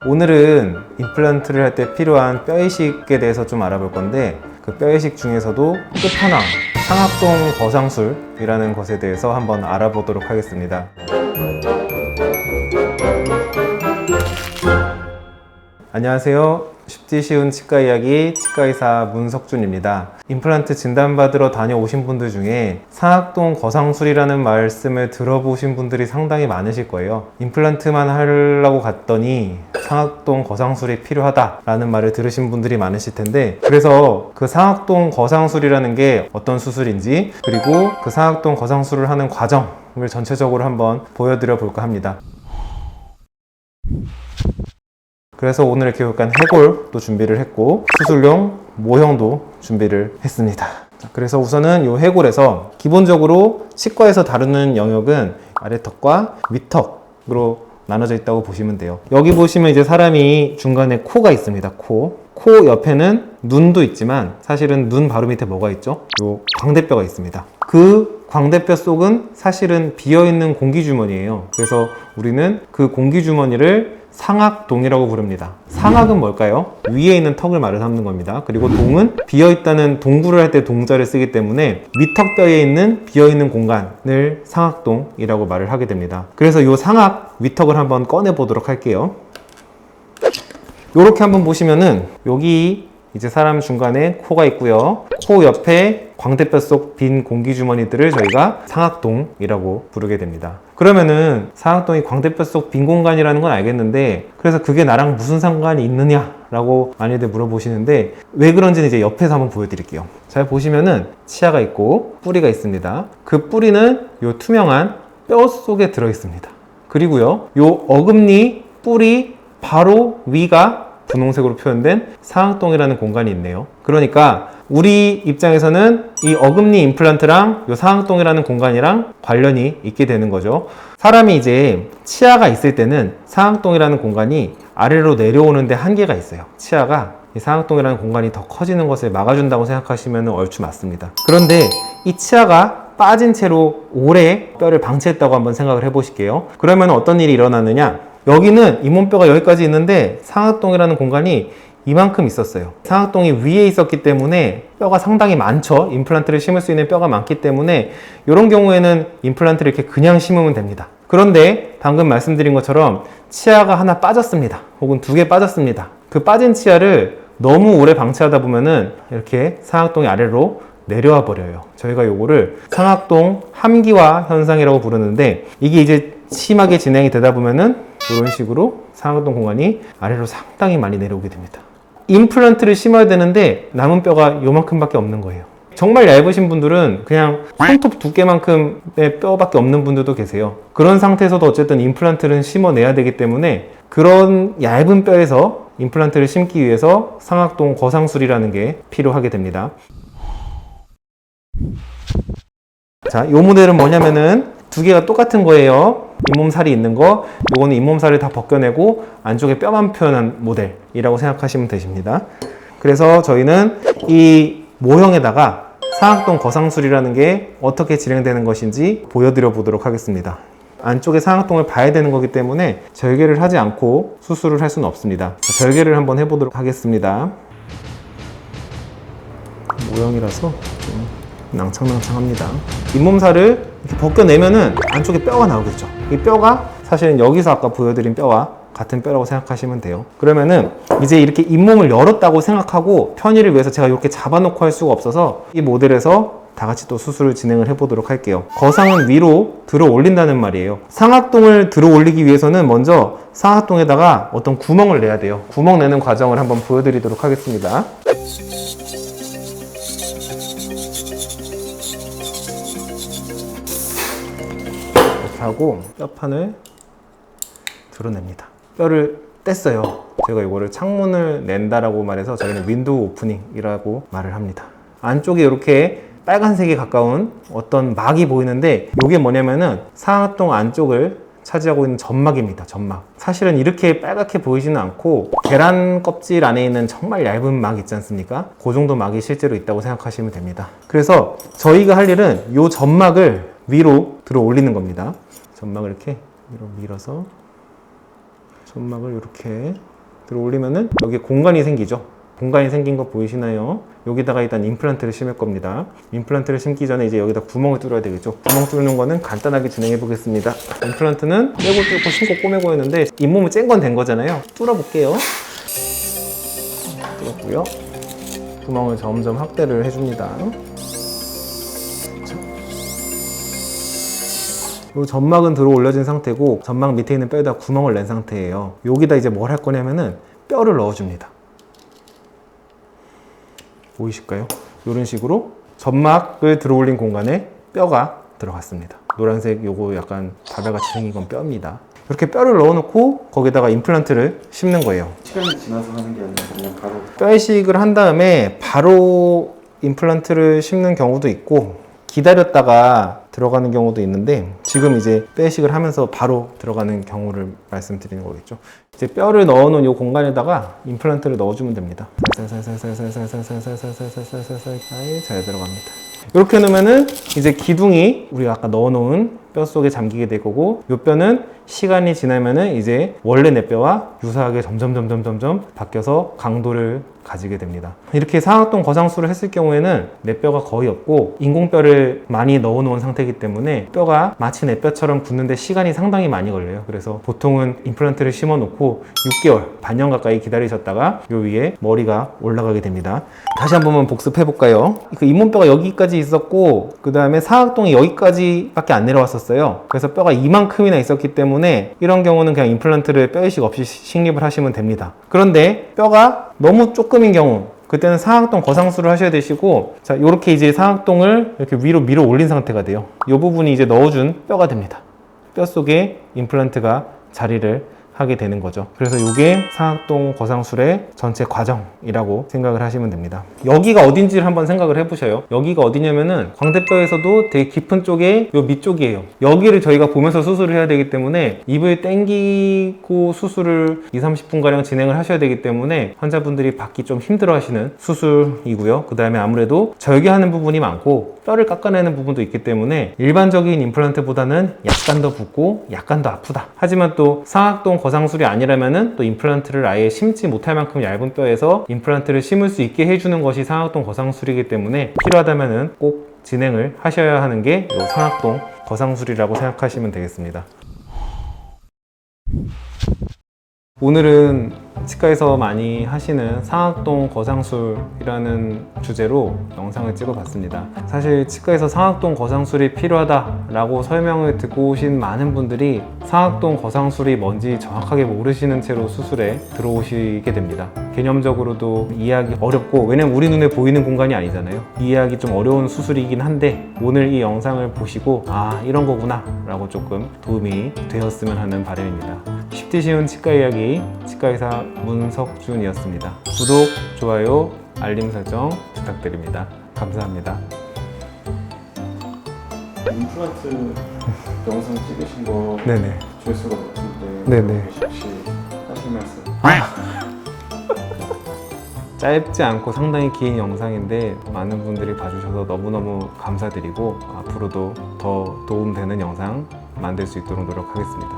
오늘은 임플란트를 할 때 필요한 뼈이식에 대해서 좀 알아볼 건데, 그 뼈이식 중에서도 끝판왕, 상악동 거상술이라는 것에 대해서 한번 알아보도록 하겠습니다. 안녕하세요. 쉽디 쉬운 치과 이야기 치과의사 문석준입니다. 임플란트 진단받으러 다녀오신 분들 중에 상악동 거상술이라는 말씀을 들어보신 분들이 상당히 많으실 거예요. 임플란트만 하려고 갔더니 상악동 거상술이 필요하다라는 말을 들으신 분들이 많으실 텐데, 그래서 그 상악동 거상술이라는 게 어떤 수술인지, 그리고 그 상악동 거상술을 하는 과정을 전체적으로 한번 보여드려 볼까 합니다. 그래서 오늘 교육한 해골도 준비를 했고, 수술용 모형도 준비를 했습니다. 그래서 우선은 이 해골에서 기본적으로 치과에서 다루는 영역은 아래턱과 윗턱으로 나눠져 있다고 보시면 돼요. 여기 보시면 이제 사람이 중간에 코가 있습니다. 코 옆에는 눈도 있지만, 사실은 눈 바로 밑에 뭐가 있죠? 요 광대뼈가 있습니다. 그 광대뼈 속은 사실은 비어있는 공기주머니예요. 그래서 우리는 그 공기주머니를 상악동이라고 부릅니다. 상악은 뭘까요? 위에 있는 턱을 말하는 겁니다. 그리고 동은 비어있다는 동구를 할 때 동자를 쓰기 때문에 위턱뼈에 있는 비어있는 공간을 상악동이라고 말을 하게 됩니다. 그래서 이 상악 위턱을 한번 꺼내 보도록 할게요. 이렇게 한번 보시면은 여기 이제 사람 중간에 코가 있고요. 코 옆에 광대뼈 속 빈 공기주머니들을 저희가 상악동이라고 부르게 됩니다. 그러면은 상악동이 광대뼈 속 빈 공간이라는 건 알겠는데, 그래서 그게 나랑 무슨 상관이 있느냐라고 많이들 물어보시는데, 왜 그런지는 이제 옆에서 한번 보여드릴게요. 잘 보시면은 치아가 있고 뿌리가 있습니다. 그 뿌리는 요 투명한 뼈 속에 들어 있습니다. 그리고요, 요 어금니 뿌리 바로 위가 분홍색으로 표현된 상악동이라는 공간이 있네요. 그러니까 우리 입장에서는 이 어금니 임플란트랑 이 상악동이라는 공간이랑 관련이 있게 되는 거죠. 사람이 이제 치아가 있을 때는 상악동이라는 공간이 아래로 내려오는데 한계가 있어요. 치아가 이 상악동이라는 공간이 더 커지는 것을 막아준다고 생각하시면 얼추 맞습니다. 그런데 이 치아가 빠진 채로 오래 뼈를 방치했다고 한번 생각을 해보실게요. 그러면 어떤 일이 일어나느냐? 여기는 잇몸뼈가 여기까지 있는데 상악동이라는 공간이 이만큼 있었어요. 상악동이 위에 있었기 때문에 뼈가 상당히 많죠. 임플란트를 심을 수 있는 뼈가 많기 때문에 이런 경우에는 임플란트를 이렇게 그냥 심으면 됩니다. 그런데 방금 말씀드린 것처럼 치아가 하나 빠졌습니다. 혹은 두 개 빠졌습니다. 그 빠진 치아를 너무 오래 방치하다 보면은 이렇게 상악동이 아래로 내려와 버려요. 저희가 요거를 상악동 함기화 현상이라고 부르는데, 이게 이제 심하게 진행이 되다 보면은 이런 식으로 상악동 공간이 아래로 상당히 많이 내려오게 됩니다. 임플란트를 심어야 되는데 남은 뼈가 요만큼밖에 없는 거예요. 정말 얇으신 분들은 그냥 손톱 두께만큼의 뼈밖에 없는 분들도 계세요. 그런 상태에서도 어쨌든 임플란트를 심어내야 되기 때문에 그런 얇은 뼈에서 임플란트를 심기 위해서 상악동 거상술이라는 게 필요하게 됩니다. 자, 이 모델은 뭐냐면은 두 개가 똑같은 거예요. 잇몸살이 있는 거, 요거는 잇몸살을 다 벗겨내고 안쪽에 뼈만 표현한 모델이라고 생각하시면 되십니다. 그래서 저희는 이 모형에다가 상악동 거상술이라는 게 어떻게 진행되는 것인지 보여드려 보도록 하겠습니다. 안쪽에 상악동을 봐야 되는 거기 때문에 절개를 하지 않고 수술을 할 수는 없습니다. 절개를 한번 해보도록 하겠습니다. 모형이라서 좀 낭창낭창합니다. 잇몸살을 이렇게 벗겨내면은 안쪽에 뼈가 나오겠죠. 이 뼈가 사실은 여기서 아까 보여드린 뼈와 같은 뼈라고 생각하시면 돼요. 그러면은 이제 이렇게 잇몸을 열었다고 생각하고 편의를 위해서 제가 이렇게 잡아놓고 할 수가 없어서 이 모델에서 다 같이 또 수술을 진행을 해보도록 할게요. 거상은 위로 들어 올린다는 말이에요. 상악동을 들어 올리기 위해서는 먼저 상악동에다가 어떤 구멍을 내야 돼요. 구멍 내는 과정을 한번 보여드리도록 하겠습니다. 하고 뼈판을 드러냅니다. 뼈를 뗐어요. 제가 이거를 창문을 낸다라고 말해서 저희는 윈도우 오프닝이라고 말을 합니다. 안쪽에 이렇게 빨간색에 가까운 어떤 막이 보이는데, 이게 뭐냐면은 상악동 안쪽을 차지하고 있는 점막입니다. 점막. 사실은 이렇게 빨갛게 보이지는 않고 계란 껍질 안에 있는 정말 얇은 막 있지 않습니까? 그 정도 막이 실제로 있다고 생각하시면 됩니다. 그래서 저희가 할 일은 이 점막을 위로 들어 올리는 겁니다. 점막을 이렇게 위로 밀어서 점막을 이렇게 들어 올리면은 여기 공간이 생기죠. 공간이 생긴 거 보이시나요? 여기다가 일단 임플란트를 심을 겁니다. 임플란트를 심기 전에 이제 여기다 구멍을 뚫어야 되겠죠. 구멍 뚫는 거는 간단하게 진행해 보겠습니다. 임플란트는 빼고 뚫고 심고 꼬매고 했는데 잇몸을 짠 건 된 거잖아요. 뚫어 볼게요. 뚫었고요. 구멍을 점점 확대를 해줍니다. 이 점막은 들어 올려진 상태고 점막 밑에 있는 뼈에다 구멍을 낸 상태예요. 여기다 이제 뭘 할 거냐면은 뼈를 넣어줍니다. 보이실까요? 이런 식으로 점막을 들어 올린 공간에 뼈가 들어갔습니다. 노란색 요거 약간 다달같이 생긴 건 뼈입니다. 이렇게 뼈를 넣어놓고 거기다가 임플란트를 심는 거예요. 시간이 지나서 하는 게 아니라 그냥 바로 뼈 이식을 한 다음에 바로 임플란트를 심는 경우도 있고 기다렸다가 들어가는 경우도 있는데 지금 이제 뼈 이식을 하면서 바로 들어가는 경우를 말씀드리는 거겠죠. 이제 뼈를 넣어놓은 이 공간에다가 임플란트를 넣어주면 됩니다. 살살살살살살살살살살살살살살살 잘 들어갑니다. 이렇게 놓으면은 이제 기둥이 우리가 아까 넣어놓은 뼈 속에 잠기게 될 거고 이 뼈는 시간이 지나면은 이제 원래 내 뼈와 유사하게 점점 바뀌어서 강도를 가지게 됩니다. 이렇게 상악동 거상술을 했을 경우에는 내 뼈가 거의 없고 인공뼈를 많이 넣어놓은 상태이기 때문에 뼈가 마치 내 뼈처럼 붙는데 시간이 상당히 많이 걸려요. 그래서 보통은 임플란트를 심어 놓고 6개월, 반년 가까이 기다리셨다가 요 위에 머리가 올라가게 됩니다. 다시 한 번만 복습해 볼까요? 그 잇몸뼈가 여기까지 있었고 그 다음에 상악동이 여기까지밖에 안 내려왔었어요. 그래서 뼈가 이만큼이나 있었기 때문에 이런 경우는 그냥 임플란트를 뼈 이식 없이 식립을 하시면 됩니다. 그런데 뼈가 너무 조금인 경우 그때는 상악동 거상술을 하셔야 되시고 자 이렇게 이제 상악동을 이렇게 위로 밀어 올린 상태가 돼요. 이 부분이 이제 넣어준 뼈가 됩니다. 뼈 속에 임플란트가 자리를 하게 되는 거죠. 그래서 이게 상악동 거상술의 전체 과정이라고 생각을 하시면 됩니다. 여기가 어딘지를 한번 생각을 해보셔요. 여기가 어디냐면은 광대뼈에서도 되게 깊은 쪽에 요 밑쪽이에요. 여기를 저희가 보면서 수술을 해야 되기 때문에 입을 당기고 수술을 20-30분가량 진행을 하셔야 되기 때문에 환자분들이 받기 좀 힘들어 하시는 수술이고요. 그 다음에 아무래도 절개하는 부분이 많고 뼈를 깎아내는 부분도 있기 때문에 일반적인 임플란트보다는 약간 더 붓고 약간 더 아프다. 하지만 또 상악동 거상술이 아니라면은 또 임플란트를 아예 심지 못할 만큼 얇은 뼈에서 임플란트를 심을 수 있게 해주는 것이 상악동 거상술이기 때문에 필요하다면은 꼭 진행을 하셔야 하는 게 이 상악동 거상술이라고 생각하시면 되겠습니다. 오늘은 치과에서 많이 하시는 상악동 거상술이라는 주제로 영상을 찍어봤습니다. 사실 치과에서 상악동 거상술이 필요하다라고 설명을 듣고 오신 많은 분들이 상악동 거상술이 뭔지 정확하게 모르시는 채로 수술에 들어오시게 됩니다. 개념적으로도 이해하기 어렵고 왜냐면 우리 눈에 보이는 공간이 아니잖아요. 이해하기 좀 어려운 수술이긴 한데 오늘 이 영상을 보시고 아 이런 거구나 라고 조금 도움이 되었으면 하는 바람입니다. 쉽디 쉬운 치과 이야기 치과의사 문석준이었습니다. 구독, 좋아요, 알림 설정 부탁드립니다. 감사합니다. 임플란트 영상 찍으신 거 네네. 조회수가 높은데 네네. 혹시 하실 말씀? 짧지 않고 상당히 긴 영상인데 많은 분들이 봐주셔서 너무너무 감사드리고 앞으로도 더 도움되는 영상 만들 수 있도록 노력하겠습니다.